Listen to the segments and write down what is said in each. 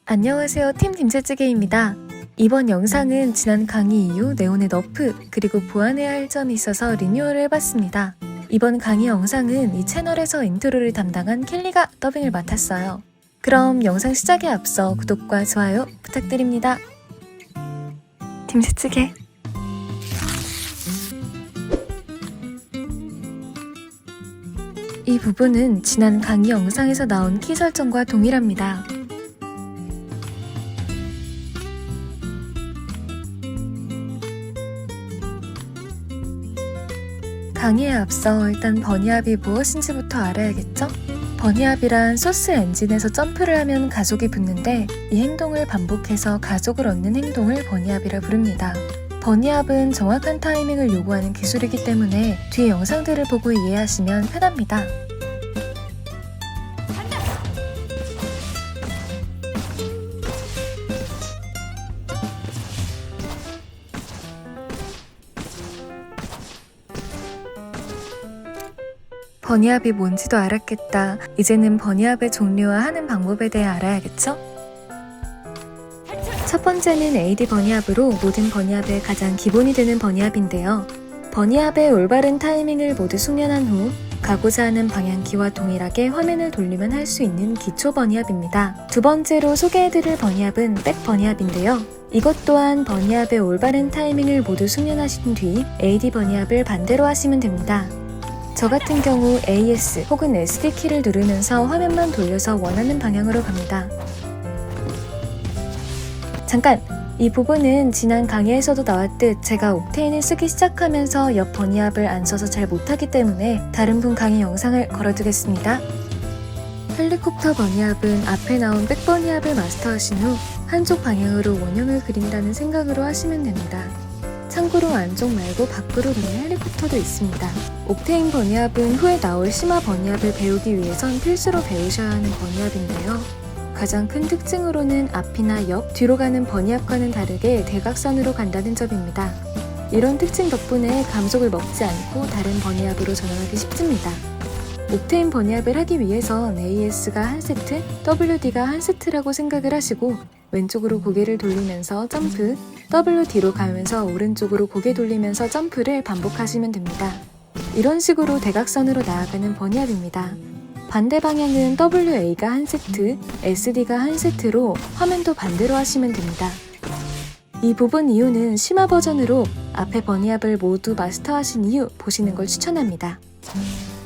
안녕하세요, 팀 김치찌개입니다. 이번 영상은 지난 강의 이후 네온의 너프 그리고 보완해야 할 점이 있어서 리뉴얼을 해봤습니다. 이번 강의 영상은 이 채널에서 인트로를 담당한 켈리가 더빙을 맡았어요. 그럼 영상 시작에 앞서 구독과 좋아요 부탁드립니다. 김치찌개. 이 부분은 지난 강의 영상에서 나온 키 설정과 동일합니다. 강의에 앞서 일단 버니압이 무엇인지부터 알아야겠죠? 버니압이란 소스 엔진에서 점프를 하면 가속이 붙는데 이 행동을 반복해서 가속을 얻는 행동을 버니압이라 부릅니다. 버니압은 정확한 타이밍을 요구하는 기술이기 때문에 뒤에 영상들을 보고 이해하시면 편합니다. 버니압이 뭔지도 알았겠다. 이제는 버니압의 종류와 하는 방법에 대해 알아야겠죠? 첫 번째는 AD 버니압으로 모든 버니압의 가장 기본이 되는 버니압인데요. 버니압의 올바른 타이밍을 모두 숙련한 후 가고자 하는 방향키와 동일하게 화면을 돌리면 할 수 있는 기초 버니압입니다. 두 번째로 소개해드릴 버니압은 백 버니압인데요. 이것 또한 버니압의 올바른 타이밍을 모두 숙련하신 뒤 AD 버니압을 반대로 하시면 됩니다. 저 같은 경우 AS 혹은 SD키를 누르면서 화면만 돌려서 원하는 방향으로 갑니다. 잠깐! 이 부분은 지난 강의에서도 나왔듯 제가 옥테인을 쓰기 시작하면서 옆 버니압을 안 써서 잘 못하기 때문에 다른 분 강의 영상을 걸어두겠습니다. 헬리콥터 버니압은 앞에 나온 백 버니압을 마스터하신 후 한쪽 방향으로 원형을 그린다는 생각으로 하시면 됩니다. 참고로 안쪽 말고 밖으로 도는 헬리콥터도 있습니다. 옥테인 버니압은 후에 나올 심화 버니압을 배우기 위해선 필수로 배우셔야 하는 버니압인데요. 가장 큰 특징으로는 앞이나 옆, 뒤로 가는 버니압과는 다르게 대각선으로 간다는 점입니다. 이런 특징 덕분에 감속을 먹지 않고 다른 버니압으로 전환하기 쉽습니다. 옥테인 버니압을 하기 위해선 AS가 한 세트, WD가 한 세트라고 생각을 하시고 왼쪽으로 고개를 돌리면서 점프, WD로 가면서 오른쪽으로 고개 돌리면서 점프를 반복하시면 됩니다. 이런 식으로 대각선으로 나아가는 버니압입니다. 반대 방향은 WA가 한 세트, SD가 한 세트로 화면도 반대로 하시면 됩니다. 이 부분 이유는 심화 버전으로 앞에 버니압을 모두 마스터하신 이후 보시는 걸 추천합니다.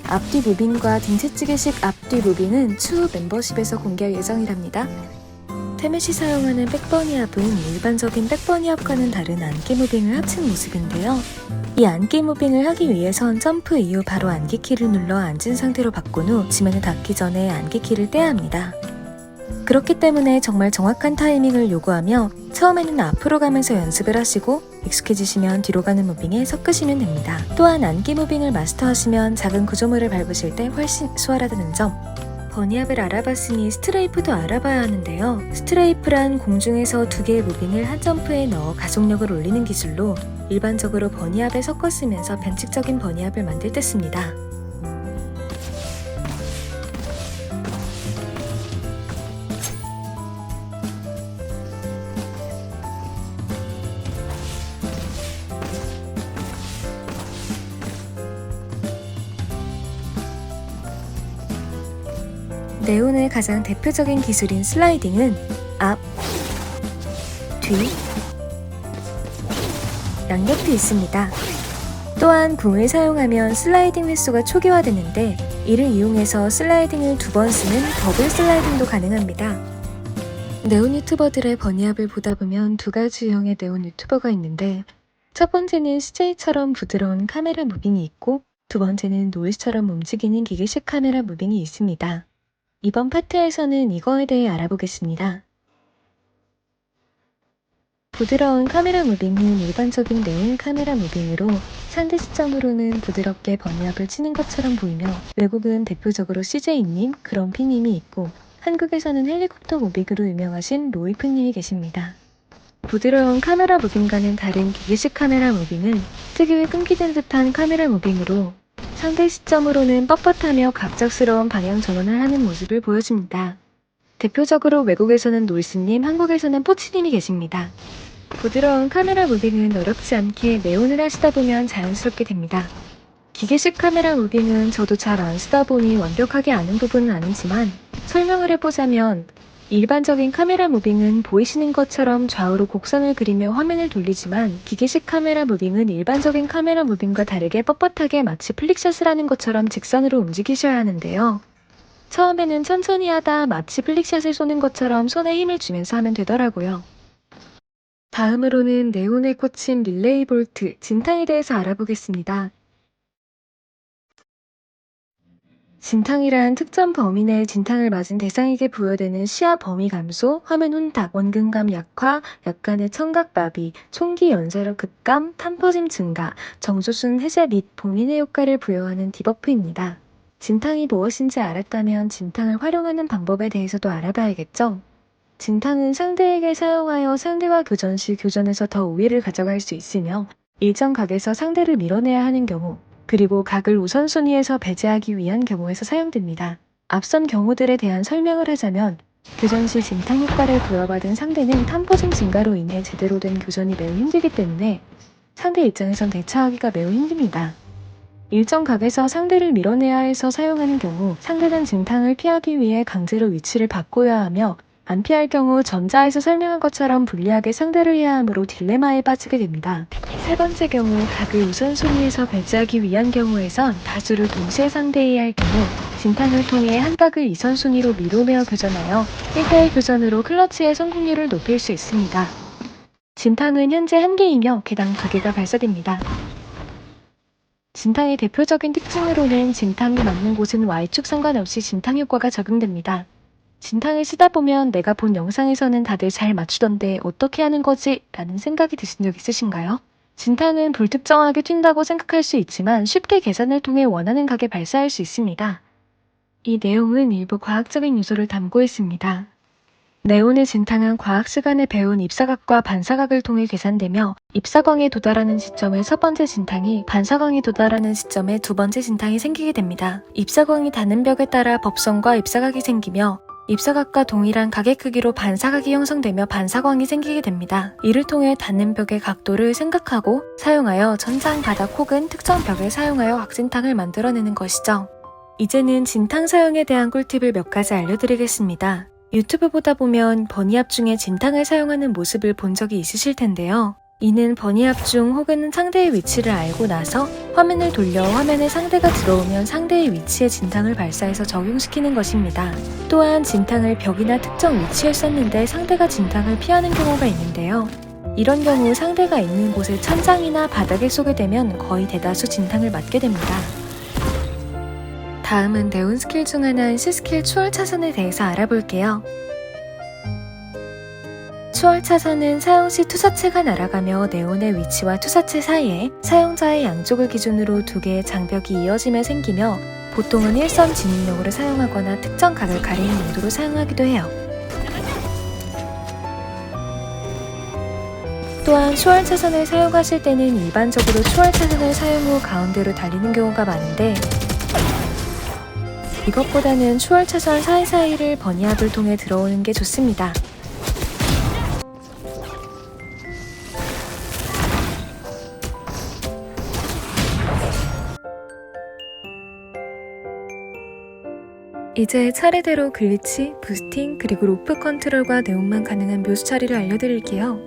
앞뒤 무빙과 김치찌개식 앞뒤 무빙은 추후 멤버십에서 공개할 예정이랍니다. 테멧이 사용하는 백버니압은 일반적인 백버니압과는 다른 안기 무빙을 합친 모습인데요. 이 안기 무빙을 하기 위해선 점프 이후 바로 안기 키를 눌러 앉은 상태로 바꾼 후 지면을 닿기 전에 안기 키를 떼야 합니다. 그렇기 때문에 정말 정확한 타이밍을 요구하며 처음에는 앞으로 가면서 연습을 하시고 익숙해지시면 뒤로 가는 무빙에 섞으시면 됩니다. 또한 안기 무빙을 마스터하시면 작은 구조물을 밟으실 때 훨씬 수월하다는 점. 버니압을 알아봤으니 스트레이프도 알아봐야 하는데요. 스트레이프란 공중에서 두 개의 무빙을 한 점프에 넣어 가속력을 올리는 기술로 일반적으로 버니압에 섞어 쓰면서 변칙적인 버니압을 만들 때 씁니다. 네온의 가장 대표적인 기술인 슬라이딩은 앞, 뒤, 양옆이 있습니다. 또한 궁을 사용하면 슬라이딩 횟수가 초기화되는데 이를 이용해서 슬라이딩을 두 번 쓰는 더블 슬라이딩도 가능합니다. 네온 유튜버들의 버니압을 보다 보면 두 가지 유형의 네온 유튜버가 있는데 첫 번째는 CJ처럼 부드러운 카메라 무빙이 있고 두 번째는 노이즈처럼 움직이는 기계식 카메라 무빙이 있습니다. 이번 파트에서는 이거에 대해 알아보겠습니다. 부드러운 카메라 무빙은 일반적인 네온 카메라 무빙으로 상대 시점으로는 부드럽게 버니압을 치는 것처럼 보이며 외국은 대표적으로 CJ님, 그럼피님이 있고 한국에서는 헬리콥터 무빙으로 유명하신 로이프님이 계십니다. 부드러운 카메라 무빙과는 다른 기계식 카메라 무빙은 특유의 끊기는 듯한 카메라 무빙으로 상대 시점으로는 뻣뻣하며 갑작스러운 방향 전환을 하는 모습을 보여줍니다. 대표적으로 외국에서는 놀스님, 한국에서는 포치님이 계십니다. 부드러운 카메라 무빙은 어렵지 않게 네온을 하시다 보면 자연스럽게 됩니다. 기계식 카메라 무빙은 저도 잘 안 쓰다 보니 완벽하게 아는 부분은 아니지만 설명을 해보자면 일반적인 카메라 무빙은 보이시는 것처럼 좌우로 곡선을 그리며 화면을 돌리지만 기계식 카메라 무빙은 일반적인 카메라 무빙과 다르게 뻣뻣하게 마치 플릭샷을 하는 것처럼 직선으로 움직이셔야 하는데요. 처음에는 천천히 하다 마치 플릭샷을 쏘는 것처럼 손에 힘을 주면서 하면 되더라고요. 다음으로는 네온에 꽂힌 릴레이 볼트, 진탕에 대해서 알아보겠습니다. 진탕이란 특정 범위 내에 진탕을 맞은 대상에게 부여되는 시야 범위 감소, 화면 혼탁, 원근감 약화, 약간의 청각 마비, 총기 연사력 급감, 탄퍼짐 증가, 정조순 해제 및 봉인의 효과를 부여하는 디버프입니다. 진탕이 무엇인지 알았다면 진탕을 활용하는 방법에 대해서도 알아봐야겠죠? 진탕은 상대에게 사용하여 상대와 교전 시 교전에서 더 우위를 가져갈 수 있으며 일정 각에서 상대를 밀어내야 하는 경우 그리고 각을 우선순위에서 배제하기 위한 경우에서 사용됩니다. 앞선 경우들에 대한 설명을 하자면 교전 시 진탕 효과를 부여받은 상대는 탄퍼짐 증가로 인해 제대로 된 교전이 매우 힘들기 때문에 상대 입장에선 대처하기가 매우 힘듭니다. 일정 각에서 상대를 밀어내야 해서 사용하는 경우 상대는 진탕을 피하기 위해 강제로 위치를 바꿔야 하며 안 피할 경우 전자에서 설명한 것처럼 불리하게 상대를 해야 하므로 딜레마에 빠지게 됩니다. 세 번째 경우 각을 우선순위에서 배제하기 위한 경우에선 다수를 동시에 상대해야 할 경우 진탕을 통해 한 각을 2선순위로 밀어내어 교전하여 1대1 교전으로 클러치의 성공률을 높일 수 있습니다. 진탕은 현재 1개이며 개당 2개가 발사됩니다. 진탕의 대표적인 특징으로는 진탕이 맞는 곳은 Y축 상관없이 진탕 효과가 적용됩니다. 진탕을 쓰다 보면 내가 본 영상에서는 다들 잘 맞추던데 어떻게 하는 거지? 라는 생각이 드신 적 있으신가요? 진탕은 불특정하게 튄다고 생각할 수 있지만 쉽게 계산을 통해 원하는 각에 발사할 수 있습니다. 이 내용은 일부 과학적인 요소를 담고 있습니다. 네온의 진탕은 과학 시간에 배운 입사각과 반사각을 통해 계산되며 입사광에 도달하는 시점에 첫 번째 진탕이 반사광에 도달하는 시점에 두 번째 진탕이 생기게 됩니다. 입사광이 닿는 벽에 따라 법선과 입사각이 생기며 입사각과 동일한 각의 크기로 반사각이 형성되며 반사광이 생기게 됩니다. 이를 통해 닿는 벽의 각도를 생각하고 사용하여 천장, 바닥 혹은 특정 벽을 사용하여 확진탕을 만들어내는 것이죠. 이제는 진탕 사용에 대한 꿀팁을 몇 가지 알려드리겠습니다. 유튜브 보다 보면 버니압 중에 진탕을 사용하는 모습을 본 적이 있으실 텐데요. 이는 버니압 중 혹은 상대의 위치를 알고 나서 화면을 돌려 화면에 상대가 들어오면 상대의 위치에 진탕을 발사해서 적용시키는 것입니다. 또한 진탕을 벽이나 특정 위치에 쐈는데 상대가 진탕을 피하는 경우가 있는데요. 이런 경우 상대가 있는 곳에 천장이나 바닥에 쏘게 되면 거의 대다수 진탕을 맞게 됩니다. 다음은 네온 스킬 중 하나인 C스킬 추월 차선에 대해서 알아볼게요. 추월 차선은 사용 시 투사체가 날아가며 네온의 위치와 투사체 사이에 사용자의 양쪽을 기준으로 두 개의 장벽이 이어지며 생기며 보통은 일선 진입용으로 사용하거나 특정 각을 가리는 용도로 사용하기도 해요. 또한 추월 차선을 사용하실 때는 일반적으로 추월 차선을 사용 후 가운데로 달리는 경우가 많은데 이것보다는 추월 차선 사이사이를 버니압을 통해 들어오는 게 좋습니다. 이제 차례대로 글리치, 부스팅, 그리고 로프 컨트롤과 네온만 가능한 묘수 처리를 알려드릴게요.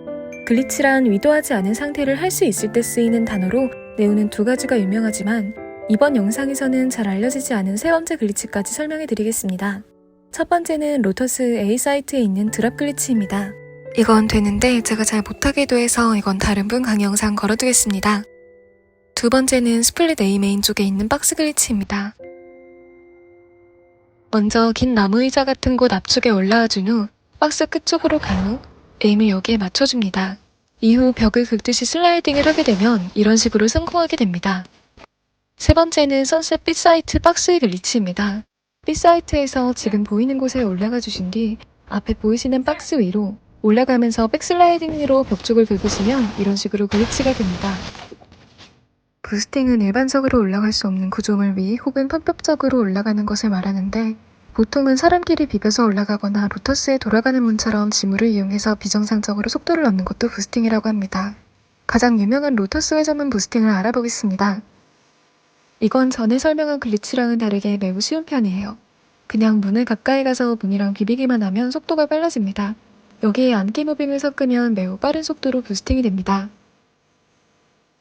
글리치란 위도하지 않은 상태를 할 수 있을 때 쓰이는 단어로 네온은 두 가지가 유명하지만 이번 영상에서는 잘 알려지지 않은 세 번째 글리치까지 설명해드리겠습니다. 첫 번째는 로터스 A 사이트에 있는 드랍 글리치입니다. 이건 되는데 제가 잘 못하기도 해서 이건 다른 분 강의 영상 걸어두겠습니다. 두 번째는 스플릿 A 메인 쪽에 있는 박스 글리치입니다. 먼저 긴 나무 의자 같은 곳 앞쪽에 올라와 준 후 박스 끝쪽으로 간 후 에임을 여기에 맞춰줍니다. 이후 벽을 긁듯이 슬라이딩을 하게 되면 이런 식으로 성공하게 됩니다. 세 번째는 선셋 B사이트 박스의 글리치입니다. B사이트에서 지금 보이는 곳에 올라가 주신 뒤 앞에 보이시는 박스 위로 올라가면서 백슬라이딩으로 벽 쪽을 긁으시면 이런 식으로 글리치가 됩니다. 부스팅은 일반적으로 올라갈 수 없는 구조물 위 혹은 편법적으로 올라가는 것을 말하는데 보통은 사람끼리 비벼서 올라가거나 로터스에 돌아가는 문처럼 지물을 이용해서 비정상적으로 속도를 얻는 것도 부스팅이라고 합니다. 가장 유명한 로터스 회전문 부스팅을 알아보겠습니다. 이건 전에 설명한 글리치랑은 다르게 매우 쉬운 편이에요. 그냥 문에 가까이 가서 문이랑 비비기만 하면 속도가 빨라집니다. 여기에 안기 무빙을 섞으면 매우 빠른 속도로 부스팅이 됩니다.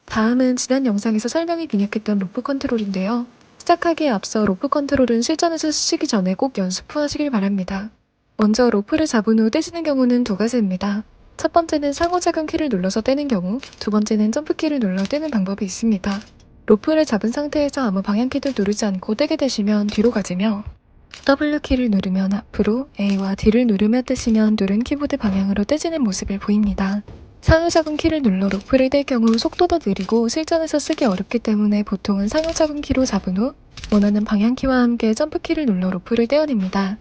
다음은 지난 영상에서 설명이 빈약했던 로프 컨트롤인데요. 시작하기에 앞서 로프 컨트롤은 실전에서 쓰시기 전에 꼭 연습 후 하시길 바랍니다. 먼저 로프를 잡은 후 떼시는 경우는 두 가지입니다. 첫 번째는 상호작용 키를 눌러서 떼는 경우, 두 번째는 점프 키를 눌러 떼는 방법이 있습니다. 로프를 잡은 상태에서 아무 방향키도 누르지 않고 떼게 되시면 뒤로 가지며 W키를 누르면 앞으로, A와 D를 누르며 떼시면 누른 키보드 방향으로 떼지는 모습을 보입니다. 상호작용 키를 눌러 로프를 뗄 경우 속도도 느리고 실전에서 쓰기 어렵기 때문에 보통은 상호작용 키로 잡은 후 원하는 방향키와 함께 점프키를 눌러 로프를 떼어냅니다.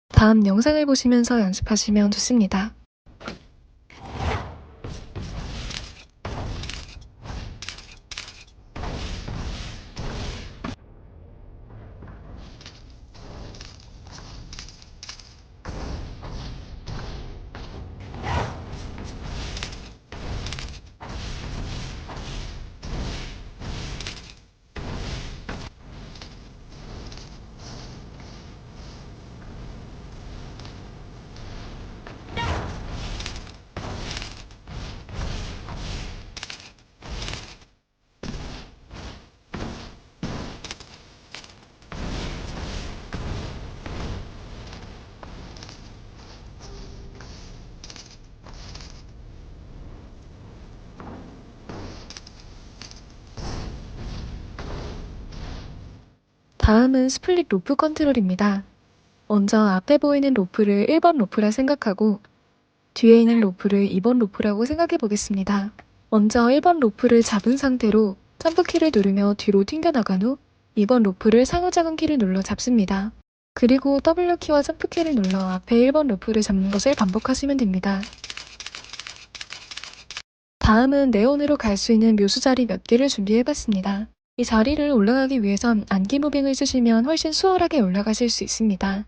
다음 영상을 보시면서 연습하시면 좋습니다. 다음은 스플릿 로프 컨트롤입니다. 먼저 앞에 보이는 로프를 1번 로프라 생각하고 뒤에 있는 로프를 2번 로프라고 생각해 보겠습니다. 먼저 1번 로프를 잡은 상태로 점프키를 누르며 뒤로 튕겨나간 후 2번 로프를 상호작용 키를 눌러 잡습니다. 그리고 W키와 점프키를 눌러 앞에 1번 로프를 잡는 것을 반복하시면 됩니다. 다음은 네온으로 갈 수 있는 묘수 자리 몇 개를 준비해봤습니다. 이 자리를 올라가기 위해선 안기 무빙을 쓰시면 훨씬 수월하게 올라가실 수 있습니다.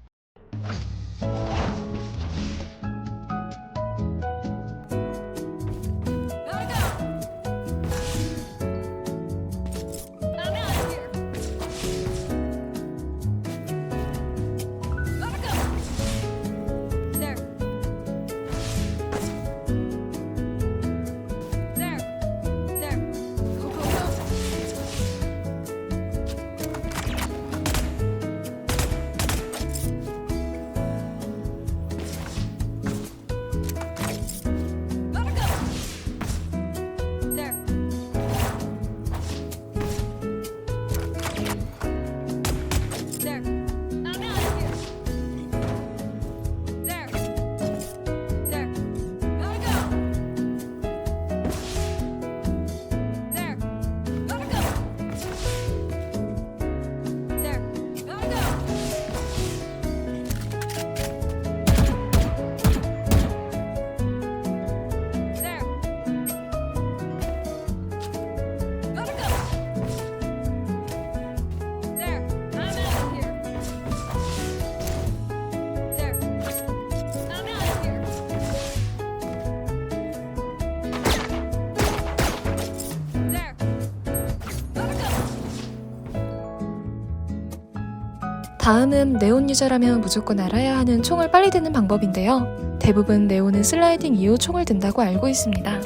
다음은 네온 유저라면 무조건 알아야 하는 총을 빨리 드는 방법인데요. 대부분 네온은 슬라이딩 이후 총을 든다고 알고 있습니다.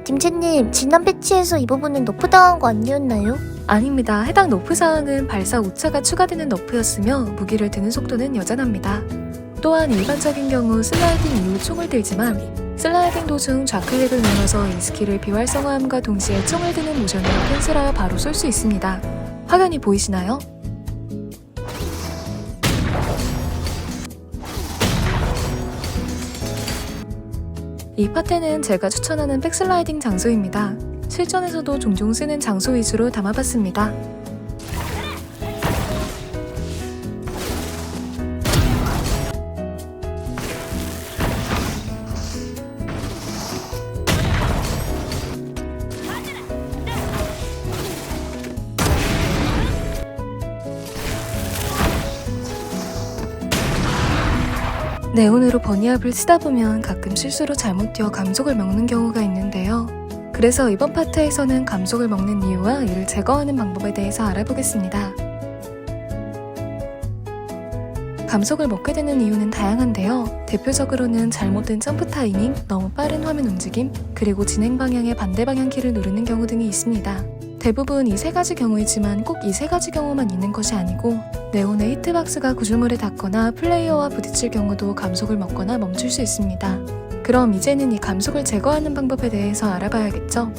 김채님, 지난 패치에서 이 부분은 너프당한 거 아니었나요? 아닙니다. 해당 너프 사항은 발사 5차가 추가되는 너프였으며 무기를 드는 속도는 여전합니다. 또한 일반적인 경우 슬라이딩 이후 총을 들지만 슬라이딩 도중 좌클릭을 눌러서 이 스킬을 비활성화함과 동시에 총을 드는 모션을 캔슬하여 바로 쏠 수 있습니다. 화면이 보이시나요? 이 파트는 제가 추천하는 백슬라이딩 장소입니다. 실전에서도 종종 쓰는 장소 위주로 담아봤습니다. 네온으로 버니압을 쓰다 보면 가끔 실수로 잘못 띄어 감속을 먹는 경우가 있는데요. 그래서 이번 파트에서는 감속을 먹는 이유와 이를 제거하는 방법에 대해서 알아보겠습니다. 감속을 먹게 되는 이유는 다양한데요. 대표적으로는 잘못된 점프 타이밍, 너무 빠른 화면 움직임, 그리고 진행 방향의 반대 방향 키를 누르는 경우 등이 있습니다. 대부분 이 세 가지 경우이지만 꼭 이 세 가지 경우만 있는 것이 아니고 네온의 히트박스가 구조물에 닿거나 플레이어와 부딪힐 경우도 감속을 먹거나 멈출 수 있습니다. 그럼 이제는 이 감속을 제거하는 방법에 대해서 알아봐야겠죠?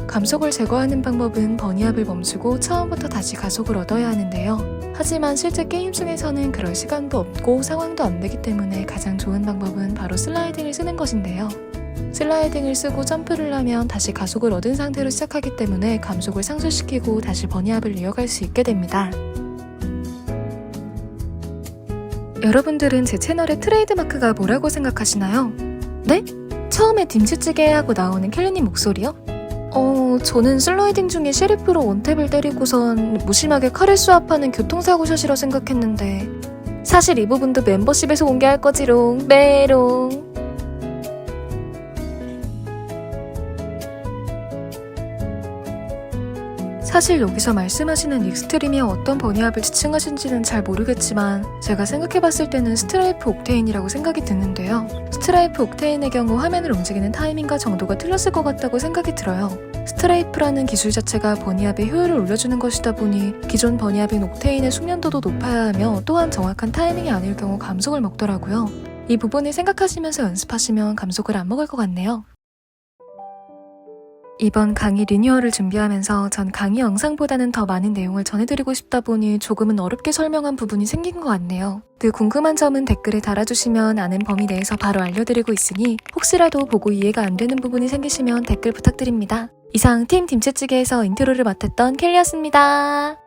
감속을 제거하는 방법은 버니압을 멈추고 처음부터 다시 가속을 얻어야 하는데요. 하지만 실제 게임 중에서는 그럴 시간도 없고 상황도 안 되기 때문에 가장 좋은 방법은 바로 슬라이딩을 쓰는 것인데요. 슬라이딩을 쓰고 점프를 하면 다시 가속을 얻은 상태로 시작하기 때문에 감속을 상쇄시키고 다시 버니압을 이어갈 수 있게 됩니다. 여러분들은 제 채널의 트레이드마크가 뭐라고 생각하시나요? 네? 처음에 김치찌개 하고 나오는 켈리님 목소리요? 저는 슬라이딩 중에 셰리프로 원탭을 때리고선 무심하게 칼을 수압하는 교통사고샷이라 생각했는데 사실 이 부분도 멤버십에서 공개할 거지롱. 메롱. 사실 여기서 말씀하시는 익스트림이 어떤 버니압을 지칭하신지는 잘 모르겠지만 제가 생각해봤을 때는 스트라이프 옥테인이라고 생각이 드는데요. 스트라이프 옥테인의 경우 화면을 움직이는 타이밍과 정도가 틀렸을 것 같다고 생각이 들어요. 스트라이프라는 기술 자체가 버니압의 효율을 올려주는 것이다 보니 기존 버니압인 옥테인의 숙련도도 높아야 하며 또한 정확한 타이밍이 아닐 경우 감속을 먹더라고요. 이 부분을 생각하시면서 연습하시면 감속을 안 먹을 것 같네요. 이번 강의 리뉴얼을 준비하면서 전 강의 영상보다는 더 많은 내용을 전해드리고 싶다 보니 조금은 어렵게 설명한 부분이 생긴 것 같네요. 그 궁금한 점은 댓글에 달아주시면 아는 범위 내에서 바로 알려드리고 있으니 혹시라도 보고 이해가 안 되는 부분이 생기시면 댓글 부탁드립니다. 이상 팀 김치찌개에서 인트로를 맡았던 켈리였습니다.